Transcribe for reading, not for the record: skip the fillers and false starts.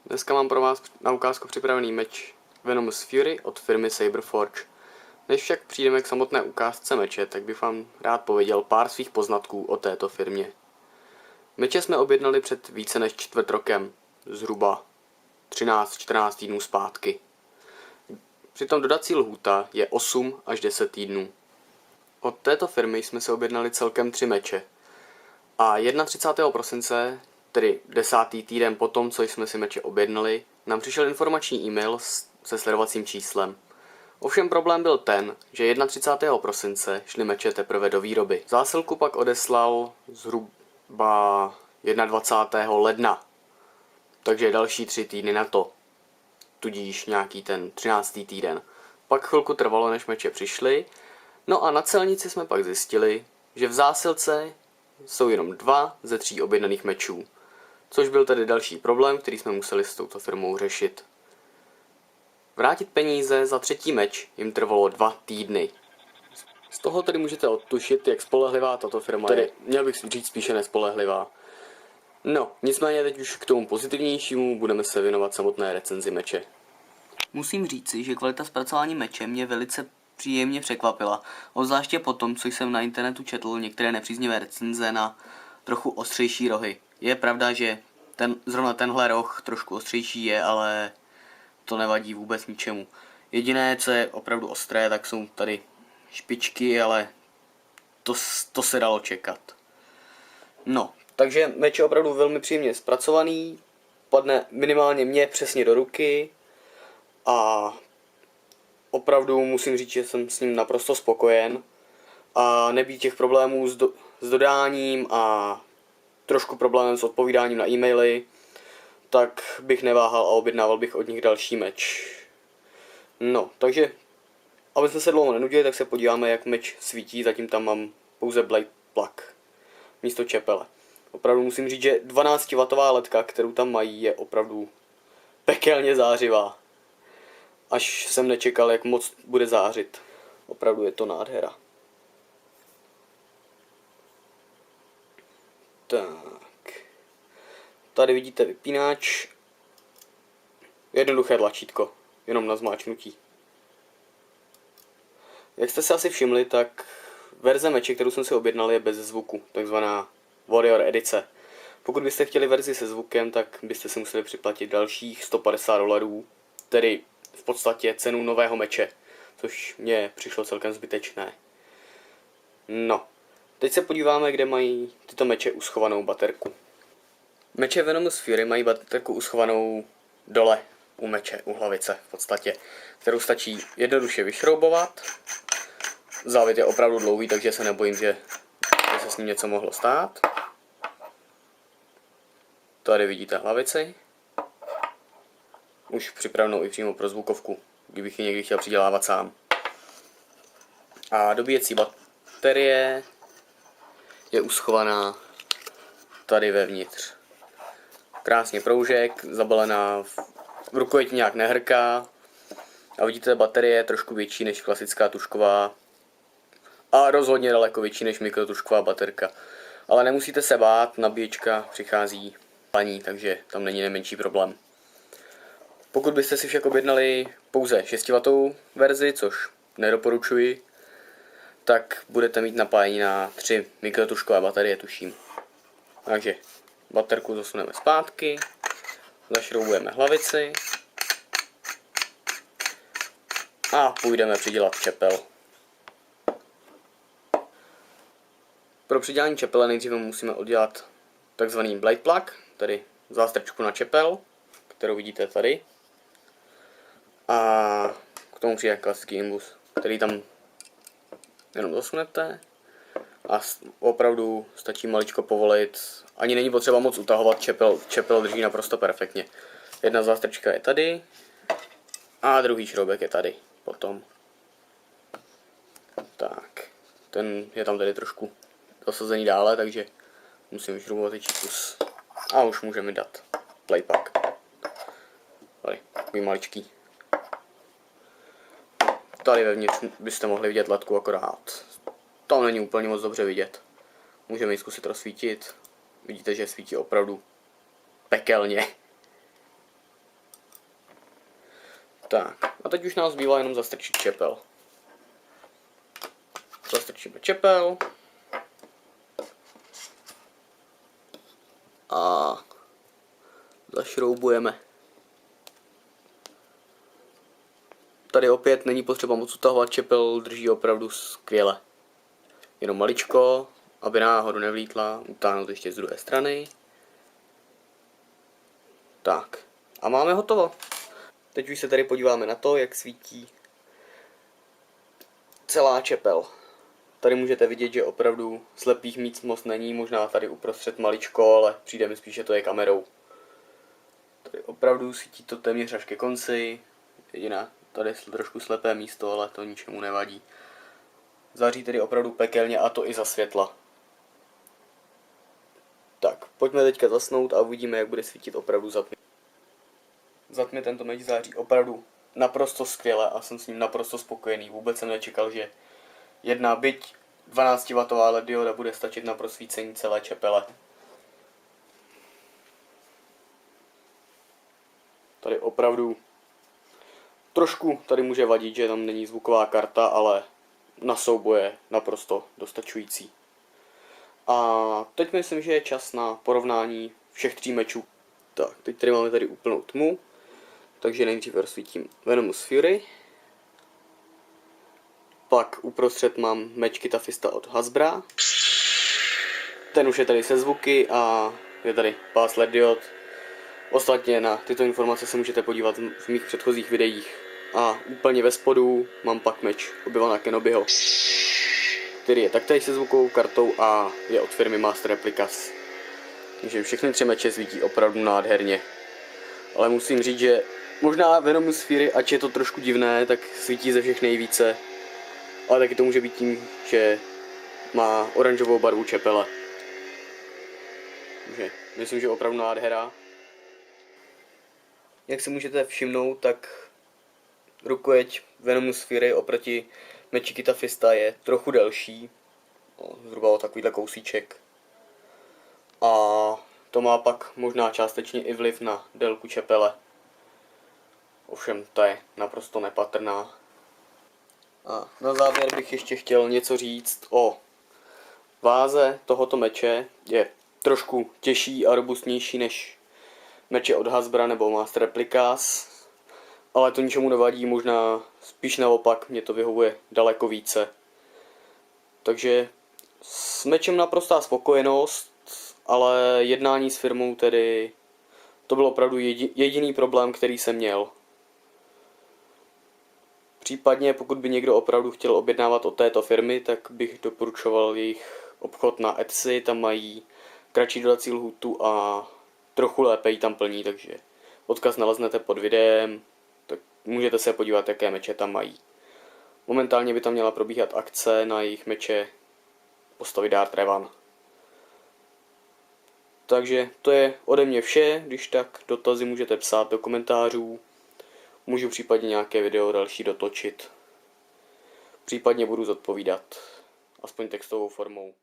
Dneska mám pro vás na ukázku připravený meč Venomous Fury od firmy Saberforge. Než však přijdeme k samotné ukázce meče, tak bych vám rád pověděl pár svých poznatků o této firmě. Meče jsme objednali před více než čtvrt rokem, zhruba 13-14 týdnů zpátky. Přitom dodací lhůta je 8 až 10 týdnů. Od této firmy jsme se objednali celkem 3 meče. A 31. prosince, tedy 10. týden potom, co jsme si meče objednali, nám přišel informační e-mail se sledovacím číslem. Ovšem problém byl ten, že 31. prosince šly meče teprve do výroby. Zásilku pak odeslal zhruba 21. ledna, takže další 3 týdny na to, tudíž nějaký ten 13. týden. Pak chvilku trvalo, než meče přišly, no a na celnici jsme pak zjistili, že v zásilce jsou jenom 2 ze 3 objednaných mečů, což byl tedy další problém, který jsme museli s touto firmou řešit. Vrátit peníze za 3. meč jim trvalo 2 týdny. Z toho tedy můžete odtušit, jak spolehlivá tato firma je. Měl bych říct spíše nespolehlivá. No, nicméně teď už k tomu pozitivnějšímu budeme se věnovat samotné recenzi meče. Musím říci, že kvalita zpracování meče mě velice příjemně překvapila, obzvláště po tom, co jsem na internetu četl některé nepříznivé recenze na trochu ostřejší rohy. Je pravda, že zrovna tenhle roh trošku ostřejší je, ale to nevadí vůbec ničemu. Jediné, co je opravdu ostré, tak jsou tady špičky, ale to se dalo čekat. No, takže meč je opravdu velmi příjemně zpracovaný, padne minimálně mně přesně do ruky a opravdu musím říct, že jsem s ním naprosto spokojen a nebýt těch problémů s dodáním a trošku problémem s odpovídáním na e-maily, tak bych neváhal a objednával bych od nich další meč. No, takže aby jsme se dlouho nenudili, tak se podíváme, jak meč svítí. Zatím tam mám pouze Blade Plug místo čepele. Opravdu musím říct, že 12W ledka, kterou tam mají, je opravdu pekelně zářivá. Až jsem nečekal, jak moc bude zářit. Opravdu je to nádhera. Tak. Tady vidíte vypínač. Jednoduché tlačítko. Jenom na zmáčknutí. Jak jste si asi všimli, tak verze meče, kterou jsem si objednal, je bez zvuku. Takzvaná Warrior edice. Pokud byste chtěli verzi se zvukem, tak byste si museli připlatit dalších $150. Tedy v podstatě cenu nového meče, což mně přišlo celkem zbytečné. No, teď se podíváme, kde mají tyto meče uschovanou baterku. Meče Venomous Fury mají baterku uschovanou dole u meče, u hlavice v podstatě, kterou stačí jednoduše vyšroubovat. Závit je opravdu dlouhý, takže se nebojím, že se s ním něco mohlo stát. Tady vidíte hlavici. Už připravenou i přímo pro zvukovku, kdybych ji někdy chtěl přidělávat sám. A dobíjecí baterie je uschovaná tady vevnitř. Krásně proužek, zabalená v rukojeti nějak nehrká. A vidíte, baterie je trošku větší než klasická tužková. A rozhodně daleko větší než mikrotužková baterka. Ale nemusíte se bát, nabíječka přichází paní, takže tam není nejmenší problém. Pokud byste si však objednali pouze 6W verzi, což nedoporučuji, tak budete mít napájení na 3 mikrotužkové baterie, tuším. Takže baterku zasuneme zpátky, zašroubujeme hlavici a půjdeme přidělat čepel. Pro přidělání čepele nejdříve musíme oddělat takzvaný Blade Plug, tedy zástrčku na čepel, kterou vidíte tady. A k tomu přijde klasický imbus, který tam jenom zasunete a opravdu stačí maličko povolit. Ani není potřeba moc utahovat, čepel drží naprosto perfektně. Jedna zástrčka je tady a druhý šroubek je tady potom. Tak, ten je tam tady trošku zasazený dále, takže musím vyšroubovat větší kus. A už můžeme dát playpack. Tady, takový maličký. Tady vevnitř byste mohli vidět ledku akorát. Tam není úplně moc dobře vidět. Můžeme ji zkusit rozsvítit. Vidíte, že svítí opravdu pekelně. Tak, a teď už nás zbývá jenom zastrčit čepel. Zastrčíme čepel. A zašroubujeme. Tady opět není potřeba moc utahovat, čepel drží opravdu skvěle. Jenom maličko, aby náhodou nevlítla, utáhnout ještě z druhé strany. Tak, a máme hotovo. Teď už se tady podíváme na to, jak svítí celá čepel. Tady můžete vidět, že opravdu slepých míst moc není, možná tady uprostřed maličko, ale přijde mi spíš, že to je kamerou. Tady opravdu svítí to téměř až ke konci, jediná tady je trošku slepé místo, ale to ničemu nevadí. Září tedy opravdu pekelně, a to i za světla. Tak, pojďme teďka zasnout a uvidíme, jak bude svítit opravdu za tmy. Za tmy tento meč září opravdu naprosto skvěle a jsem s ním naprosto spokojený. Vůbec jsem nečekal, že jedna byť 12W LED dioda bude stačit na prosvícení celé čepele. Tady opravdu trošku tady může vadit, že tam není zvuková karta, ale na souboje naprosto dostačující. A teď myslím, že je čas na porovnání všech 3 mečů. Tak, teď tady máme tady úplnou tmu, takže nejdřív rozsvítím Venomous Fury. Pak uprostřed mám meč Kitafista od Hasbra. Ten už je tady se zvuky a je tady pás LED diod. Ostatně na tyto informace se můžete podívat v mých předchozích videích. A úplně ve spodu mám pak meč Obi-Wana Kenobiho, který je taktéž se zvukovou kartou a je od firmy Master Replicas. Takže všechny 3 meče svítí opravdu nádherně. Ale musím říct, že možná Venomous Fury, ač je to trošku divné, tak svítí ze všech nejvíce. Ale taky to může být tím, že má oranžovou barvu čepele. Takže myslím, že opravdu nádhera. Jak si můžete všimnout, tak rukojeť Venomous Fury oproti meči Kitafista je trochu delší. Zhruba o takovýhle kousíček. A to má pak možná částečně i vliv na délku čepele. Ovšem ta je naprosto nepatrná. A na závěr bych ještě chtěl něco říct o váze tohoto meče. Je trošku těžší a robustnější než meče od Hasbra nebo Master Replicas, ale to ničemu nevadí, možná spíš naopak, mě to vyhovuje daleko více. Takže s mečem naprostá spokojenost, ale jednání s firmou tedy, to byl opravdu jediný problém, který jsem měl. Případně pokud by někdo opravdu chtěl objednávat od této firmy, tak bych doporučoval jejich obchod na Etsy, tam mají kratší dodací lhůtu a trochu lépe ji tam plní, takže odkaz naleznete pod videem, tak můžete se podívat, jaké meče tam mají. Momentálně by tam měla probíhat akce na jejich meče postavy Darth Revan. Takže to je ode mě vše, když tak dotazy můžete psát do komentářů, můžu případně nějaké video další dotočit. Případně budu zodpovídat, aspoň textovou formou.